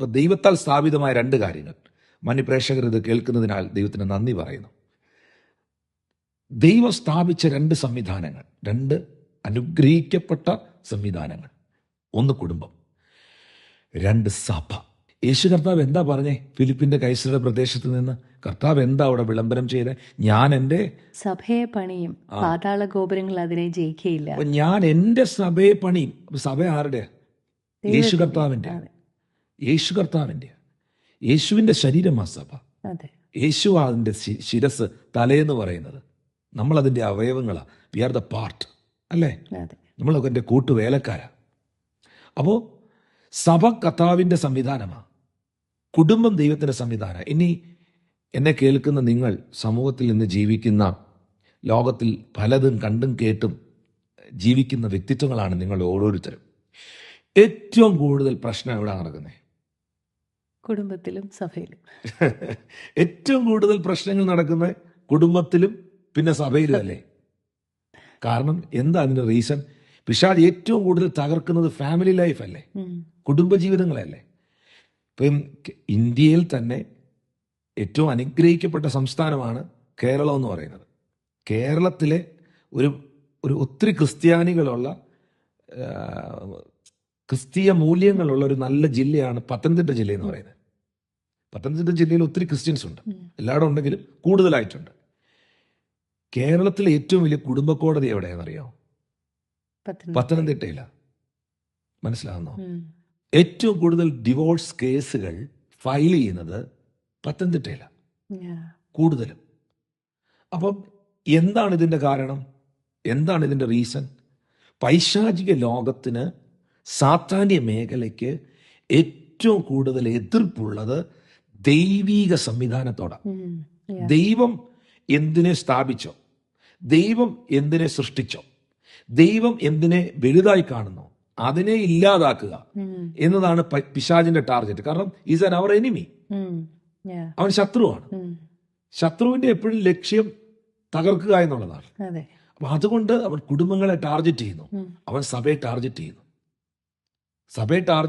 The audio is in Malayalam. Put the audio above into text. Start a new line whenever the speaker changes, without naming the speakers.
അപ്പോൾ ദൈവത്താൽ സ്ഥാപിതമായ രണ്ട് കാര്യങ്ങൾ. മാന്യപ്രേക്ഷകർ ഇത് കേൾക്കുന്നതിനാൽ ദൈവത്തിന് നന്ദി പറയുന്നു. ദൈവം സ്ഥാപിച്ച രണ്ട് സംവിധാനങ്ങൾ, രണ്ട് അനുഗ്രഹിക്കപ്പെട്ട സംവിധാനങ്ങൾ. ഒന്ന് കുടുംബം, രണ്ട് സഭ. യേശു കർത്താവ് എന്താ പറഞ്ഞേ? ഫിലിപ്പിന്റെ കൈസരുടെ പ്രദേശത്ത് നിന്ന് കർത്താവ് എന്താ അവിടെ വിളംബരം ചെയ്തേ? ഞാൻ എൻ്റെ
സഭയെ പണിയും, പാതാള ഗോപുരങ്ങൾ അതിനെ ജയിക്കുകയില്ല.
അപ്പൊ ഞാൻ എൻ്റെ സഭയെ പണിയും. സഭ ആരുടെ? യേശു കർത്താവിൻ്റെ. യേശു കർത്താവിൻ്റെ, യേശുവിൻ്റെ ശരീരമാ സഭ. യേശു അതിൻ്റെ ശിരസ്, തലയെന്ന് പറയുന്നത്. നമ്മളതിൻ്റെ അവയവങ്ങളാ. വി ആർ ദ പാർട്ട്, അല്ലേ? നമ്മളൊക്കെ എൻ്റെ കൂട്ടുവേലക്കാരാ. അപ്പോൾ സഭ കർത്താവിൻ്റെ സംവിധാനമാണ്, കുടുംബം ദൈവത്തിൻ്റെ സംവിധാനം. ഇനി എന്നെ കേൾക്കുന്ന നിങ്ങൾ, സമൂഹത്തിൽ നിന്ന് ജീവിക്കുന്ന, ലോകത്തിൽ പലതും കണ്ടും കേട്ടും ജീവിക്കുന്ന വ്യക്തിത്വങ്ങളാണ് നിങ്ങൾ ഓരോരുത്തരും. ഏറ്റവും കൂടുതൽ പ്രശ്നം എവിടെ നടക്കുന്നത്?
കുടുംബത്തിലും സഭയിലും.
ഏറ്റവും കൂടുതൽ പ്രശ്നങ്ങൾ നടക്കുന്നത് കുടുംബത്തിലും പിന്നെ സഭയിലും അല്ലേ? കാരണം എന്താ അതിൻ്റെ റീസൺ? പിശാച് ഏറ്റവും കൂടുതൽ തകർക്കുന്നത് ഫാമിലി ലൈഫ് അല്ലേ, കുടുംബജീവിതങ്ങളല്ലേ? ഇപ്പം ഇന്ത്യയിൽ തന്നെ ഏറ്റവും അനുഗ്രഹിക്കപ്പെട്ട സംസ്ഥാനമാണ് കേരളം എന്ന് പറയുന്നത്. കേരളത്തിലെ ഒരു ഒത്തിരി ക്രിസ്ത്യാനികളുള്ള, ക്രിസ്തീയ മൂല്യങ്ങളുള്ള ഒരു നല്ല ജില്ലയാണ് പത്തനംതിട്ട ജില്ല എന്ന് പറയുന്നത്. പത്തനംതിട്ട ജില്ലയിൽ ഒത്തിരി ക്രിസ്ത്യൻസ് ഉണ്ട്, എല്ലായിടും ഉണ്ടെങ്കിലും കൂടുതലായിട്ടുണ്ട്. കേരളത്തിലെ ഏറ്റവും വലിയ കുടുംബ കോടതി എവിടെയാണെന്നറിയോ? പത്തനംതിട്ടയില. മനസ്സിലാകുന്നോ? ഏറ്റവും കൂടുതൽ ഡിവോഴ്സ് കേസുകൾ ഫയൽ ചെയ്യുന്നത് പത്തനംതിട്ടയില കൂടുതലും. അപ്പം എന്താണ് ഇതിൻ്റെ കാരണം? എന്താണ് ഇതിൻ്റെ റീസൺ? പൈശാചിക ലോകത്തിന്, സാത്താന്യ മേഖലയ്ക്ക് ഏറ്റവും കൂടുതൽ എതിർപ്പുള്ളത് ദൈവീക സംവിധാനത്തോടാണ്. ദൈവം എന്തിനെ സ്ഥാപിച്ചോ, ദൈവം എന്തിനെ സൃഷ്ടിച്ചോ, ദൈവം എന്തിനെ വലുതായി കാണുന്നു, അതിനെ ഇല്ലാതാക്കുക എന്നതാണ് പിശാചിന്റെ ടാർഗറ്റ്. കാരണം ഈസ് ആൻ അവർ എനിമി. അവൻ ശത്രുവാണ്. ശത്രുവിന്റെ എപ്പോഴും ലക്ഷ്യം തകർക്കുക എന്നുള്ളതാണ്. അപ്പൊ അതുകൊണ്ട് അവൻ കുടുംബങ്ങളെ ടാർഗറ്റ് ചെയ്യുന്നു, അവൻ സഭയെ ടാർഗറ്റ് ചെയ്യുന്നു. സഭയെ